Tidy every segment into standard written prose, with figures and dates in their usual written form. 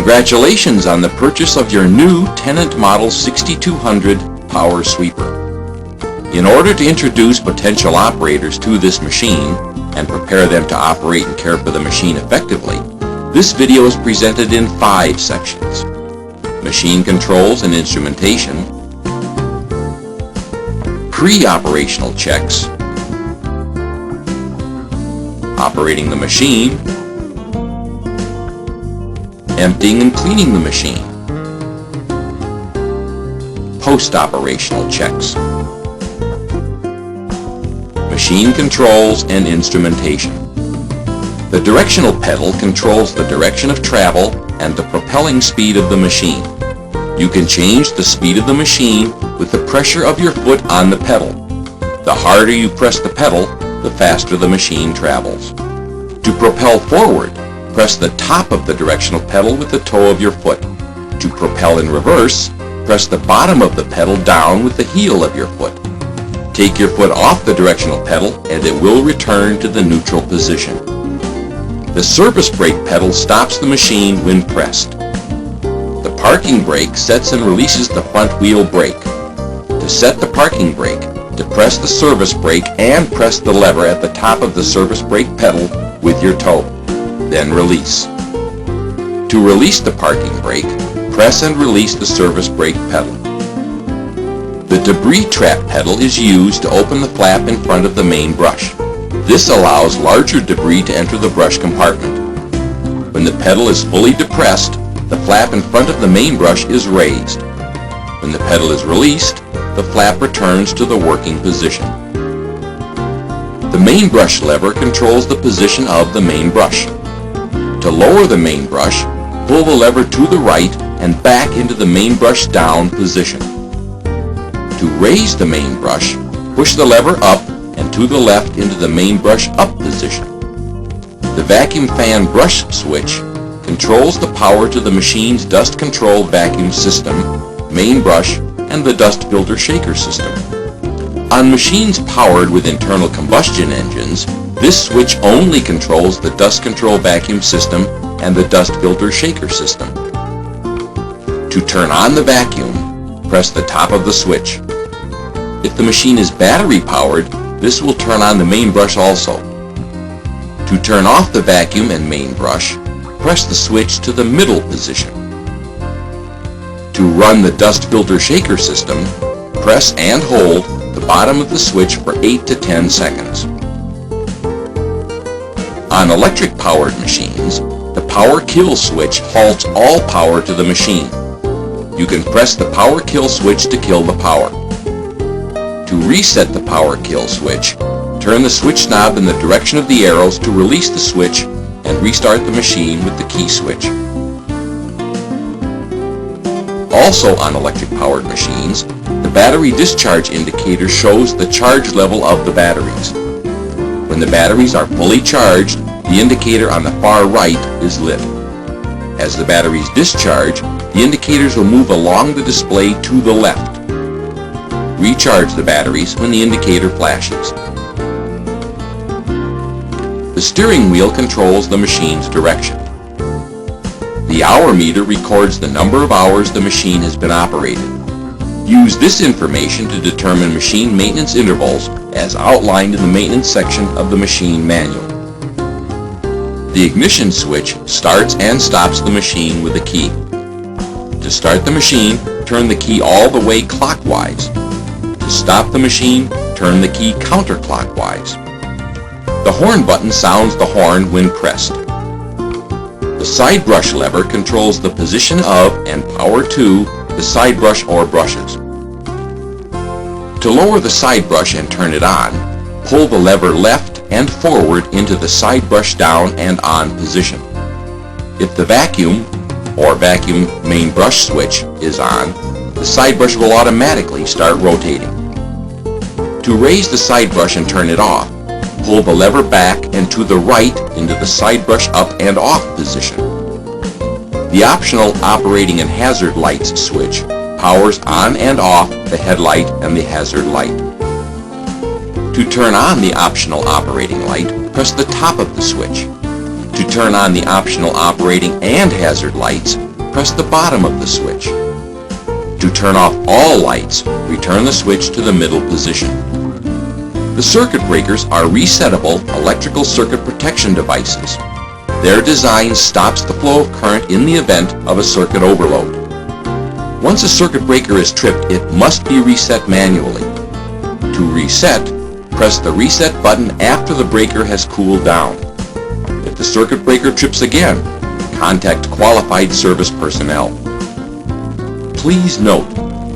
Congratulations on the purchase of your new Tennant Model 6200 Power Sweeper. In order to introduce potential operators to this machine and prepare them to operate and care for the machine effectively, this video is presented in 5 sections: machine controls and instrumentation, pre-operational checks, operating the machine, emptying and cleaning the machine, post-operational checks, machine controls and instrumentation. The directional pedal controls the direction of travel and the propelling speed of the machine. You can change the speed of the machine with the pressure of your foot on the pedal. The harder you press the pedal, the faster the machine travels. To propel forward, press the top of the directional pedal with the toe of your foot. To propel in reverse, press the bottom of the pedal down with the heel of your foot. Take your foot off the directional pedal and it will return to the neutral position. The service brake pedal stops the machine when pressed. The parking brake sets and releases the front wheel brake. To set the parking brake, depress the service brake and press the lever at the top of the service brake pedal with your toe. Then release. To release the parking brake, press and release the service brake pedal. The debris trap pedal is used to open the flap in front of the main brush. This allows larger debris to enter the brush compartment. When the pedal is fully depressed, the flap in front of the main brush is raised. When the pedal is released, the flap returns to the working position. The main brush lever controls the position of the main brush. To lower the main brush, pull the lever to the right and back into the main brush down position. To raise the main brush, push the lever up and to the left into the main brush up position. The vacuum fan brush switch controls the power to the machine's dust control vacuum system, main brush, and the dust filter shaker system. On machines powered with internal combustion engines, this switch only controls the dust control vacuum system and the dust filter shaker system. To turn on the vacuum, press the top of the switch. If the machine is battery powered, this will turn on the main brush also. To turn off the vacuum and main brush, press the switch to the middle position. To run the dust filter shaker system, press and hold the bottom of the switch for 8 to 10 seconds. On electric powered machines, the power kill switch halts all power to the machine. You can press the power kill switch to kill the power. To reset the power kill switch, turn the switch knob in the direction of the arrows to release the switch and restart the machine with the key switch. Also on electric powered machines, the battery discharge indicator shows the charge level of the batteries. When the batteries are fully charged, the indicator on the far right is lit. As the batteries discharge, the indicators will move along the display to the left. Recharge the batteries when the indicator flashes. The steering wheel controls the machine's direction. The hour meter records the number of hours the machine has been operated. Use this information to determine machine maintenance intervals as outlined in the maintenance section of the machine manual. The ignition switch starts and stops the machine with a key. To start the machine, turn the key all the way clockwise. To stop the machine, turn the key counterclockwise. The horn button sounds the horn when pressed. The side brush lever controls the position of and power to the side brush or brushes. To lower the side brush and turn it on, pull the lever left and forward into the side brush down and on position. If the vacuum or vacuum main brush switch is on, the side brush will automatically start rotating. To raise the side brush and turn it off, pull the lever back and to the right into the side brush up and off position. The optional operating and hazard lights switch powers on and off the headlight and the hazard light. To turn on the optional operating light, press the top of the switch. To turn on the optional operating and hazard lights, press the bottom of the switch. To turn off all lights, return the switch to the middle position. The circuit breakers are resettable electrical circuit protection devices. Their design stops the flow of current in the event of a circuit overload. Once a circuit breaker is tripped, it must be reset manually. To reset, press the reset button after the breaker has cooled down. If the circuit breaker trips again, contact qualified service personnel. Please note,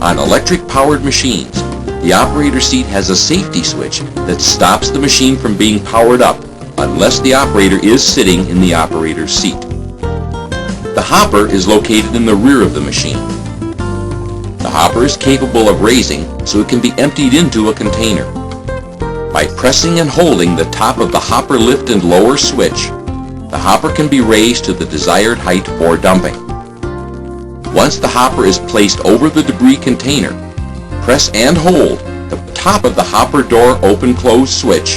on electric-powered machines, the operator seat has a safety switch that stops the machine from being powered up unless the operator is sitting in the operator's seat. The hopper is located in the rear of the machine. The hopper is capable of raising, so it can be emptied into a container. By pressing and holding the top of the hopper lift and lower switch, the hopper can be raised to the desired height for dumping. Once the hopper is placed over the debris container, press and hold the top of the hopper door open-close switch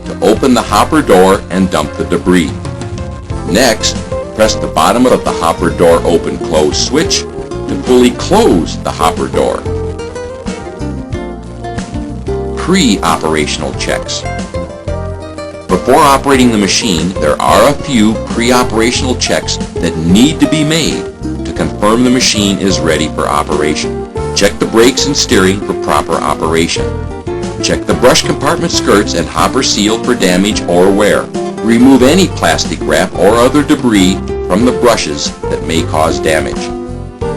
to open the hopper door and dump the debris. Next, press the bottom of the hopper door open-close switch to fully close the hopper door. Pre-operational checks. Before operating the machine, there are a few pre-operational checks that need to be made to confirm the machine is ready for operation. Check the brakes and steering for proper operation. Check the brush compartment skirts and hopper seal for damage or wear. Remove any plastic wrap or other debris from the brushes that may cause damage.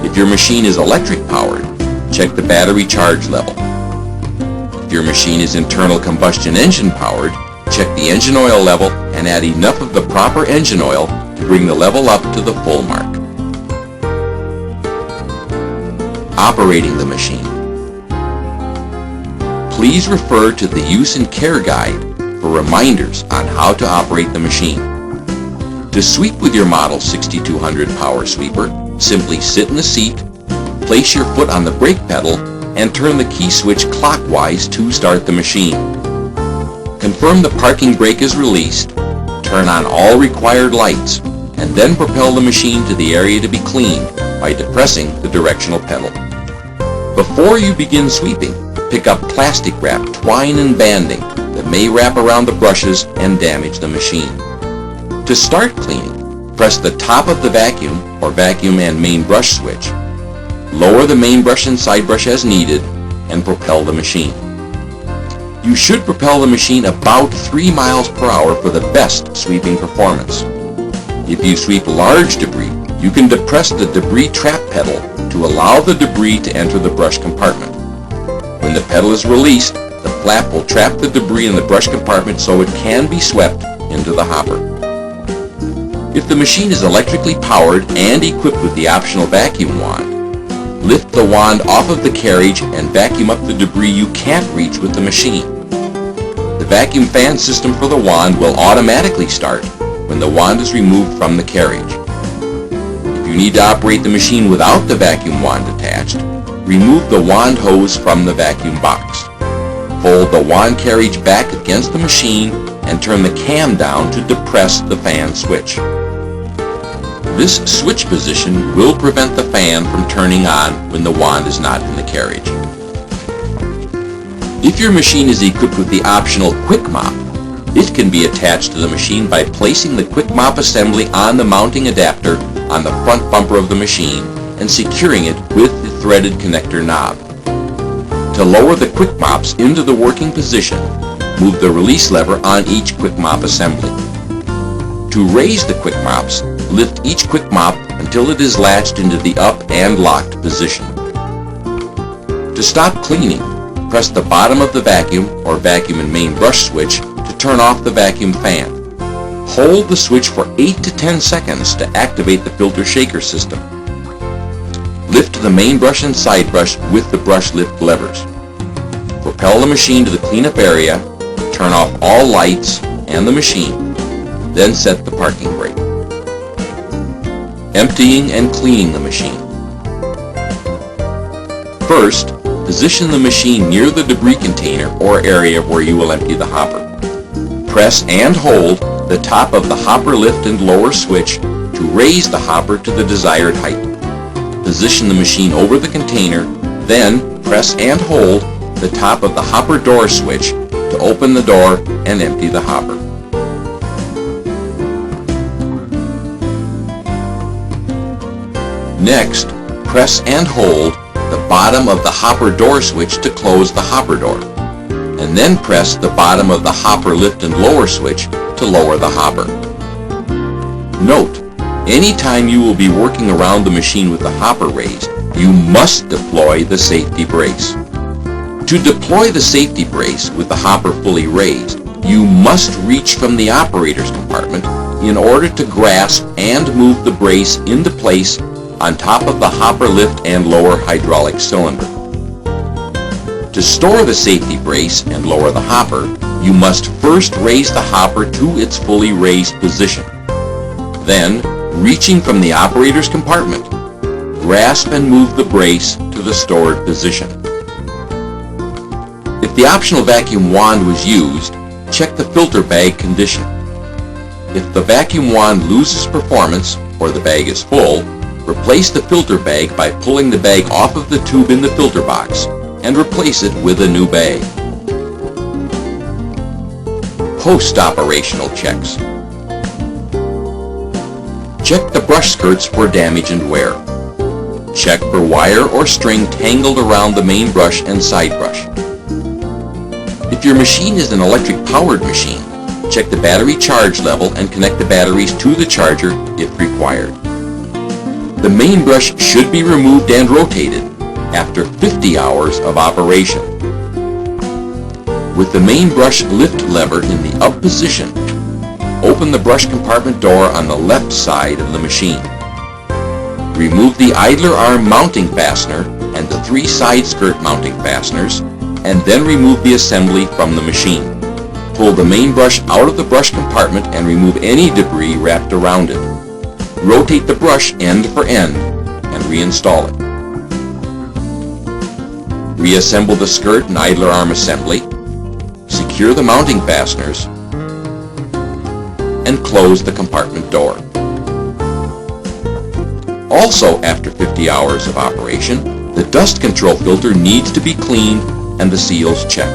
If your machine is electric powered, check the battery charge level. If your machine is internal combustion engine powered, check the engine oil level and add enough of the proper engine oil to bring the level up to the full mark. Operating the machine. Please refer to the Use and Care Guide for reminders on how to operate the machine. To sweep with your Model 6200 Power Sweeper, simply sit in the seat, place your foot on the brake pedal, and turn the key switch clockwise to start the machine. Confirm the parking brake is released, turn on all required lights, and then propel the machine to the area to be cleaned by depressing the directional pedal. Before you begin sweeping, pick up plastic wrap, twine, and banding that may wrap around the brushes and damage the machine. To start cleaning, press the top of the vacuum or vacuum and main brush switch, lower the main brush and side brush as needed, and propel the machine. You should propel the machine about 3 miles per hour for the best sweeping performance. If you sweep large debris, you can depress the debris trap pedal to allow the debris to enter the brush compartment. When the pedal is released, the flap will trap the debris in the brush compartment so it can be swept into the hopper. If the machine is electrically powered and equipped with the optional vacuum wand, lift the wand off of the carriage and vacuum up the debris you can't reach with the machine. The vacuum fan system for the wand will automatically start when the wand is removed from the carriage. If you need to operate the machine without the vacuum wand attached, remove the wand hose from the vacuum box. Fold the wand carriage back against the machine and turn the cam down to depress the fan switch. This switch position will prevent the fan from turning on when the wand is not in the carriage. If your machine is equipped with the optional Quick Mop, it can be attached to the machine by placing the Quick Mop assembly on the mounting adapter on the front bumper of the machine and securing it with the threaded connector knob. To lower the Quick Mops into the working position, move the release lever on each Quick Mop assembly. To raise the Quick Mops, lift each Quick Mop until it is latched into the up and locked position. To stop cleaning, press the bottom of the vacuum or vacuum and main brush switch to turn off the vacuum fan. Hold the switch for 8 to 10 seconds to activate the filter shaker system. Lift the main brush and side brush with the brush lift levers. Propel the machine to the cleanup area, turn off all lights and the machine, then set the parking brake. Emptying and cleaning the machine. First, position the machine near the debris container or area where you will empty the hopper. Press and hold the top of the hopper lift and lower switch to raise the hopper to the desired height. position the machine over the container, then press and hold the top of the hopper door switch to open the door and empty the hopper. Next, press and hold the bottom of the hopper door switch to close the hopper door, and then press the bottom of the hopper lift and lower switch to lower the hopper. Note, anytime you will be working around the machine with the hopper raised, you must deploy the safety brace. To deploy the safety brace with the hopper fully raised, you must reach from the operator's compartment in order to grasp and move the brace into place on top of the hopper lift and lower hydraulic cylinder. To store the safety brace and lower the hopper, you must first raise the hopper to its fully raised position. Then, reaching from the operator's compartment, grasp and move the brace to the stored position. If the optional vacuum wand was used, check the filter bag condition. If the vacuum wand loses performance or the bag is full, replace the filter bag by pulling the bag off of the tube in the filter box and replace it with a new bag. Post-operational checks. Check the brush skirts for damage and wear. Check for wire or string tangled around the main brush and side brush. If your machine is an electric-powered machine, check the battery charge level and connect the batteries to the charger if required. The main brush should be removed and rotated after 50 hours of operation. With the main brush lift lever in the up position, open the brush compartment door on the left side of the machine. Remove the idler arm mounting fastener and the 3 side skirt mounting fasteners, and then remove the assembly from the machine. Pull the main brush out of the brush compartment and remove any debris wrapped around it. Rotate the brush end for end and reinstall it. Reassemble the skirt and idler arm assembly, secure the mounting fasteners, and close the compartment door. Also, after 50 hours of operation, the dust control filter needs to be cleaned and the seals checked.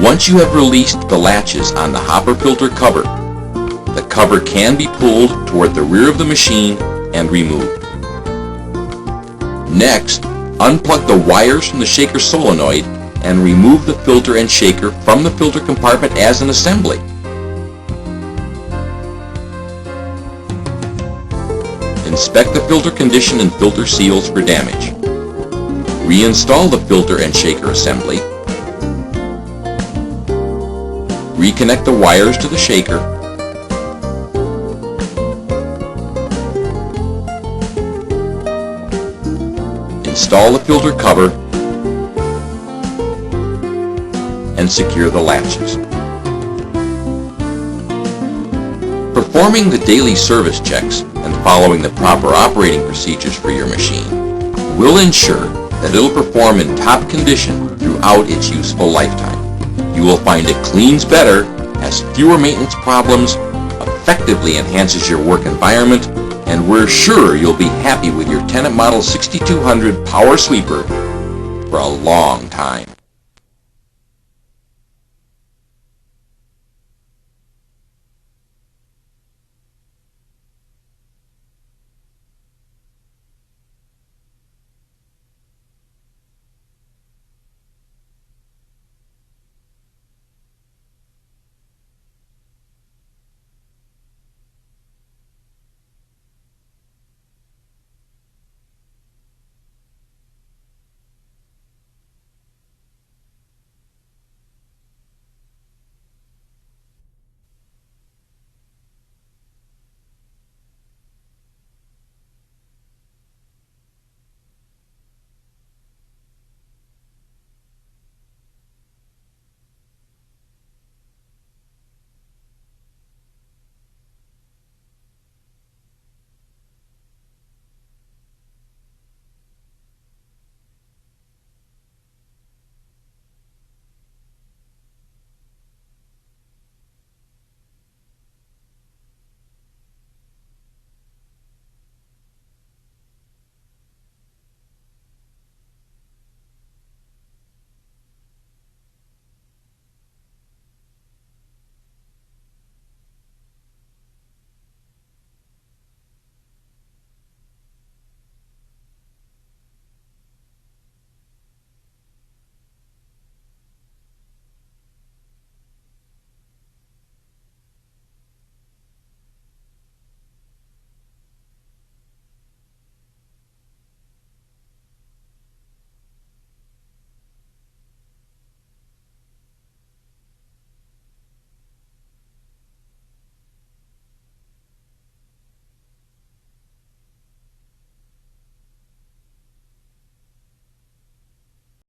Once you have released the latches on the hopper filter cover, the cover can be pulled toward the rear of the machine and removed. Next, unplug the wires from the shaker solenoid and remove the filter and shaker from the filter compartment as an assembly. Inspect the filter condition and filter seals for damage. Reinstall the filter and shaker assembly. Reconnect the wires to the shaker. Install the filter cover and secure the latches. Performing the daily service checks and following the proper operating procedures for your machine will ensure that it'll perform in top condition throughout its useful lifetime. You will find it cleans better, has fewer maintenance problems, effectively enhances your work environment, and we're sure you'll be happy with your Tennant Model 6200 Power Sweeper for a long time.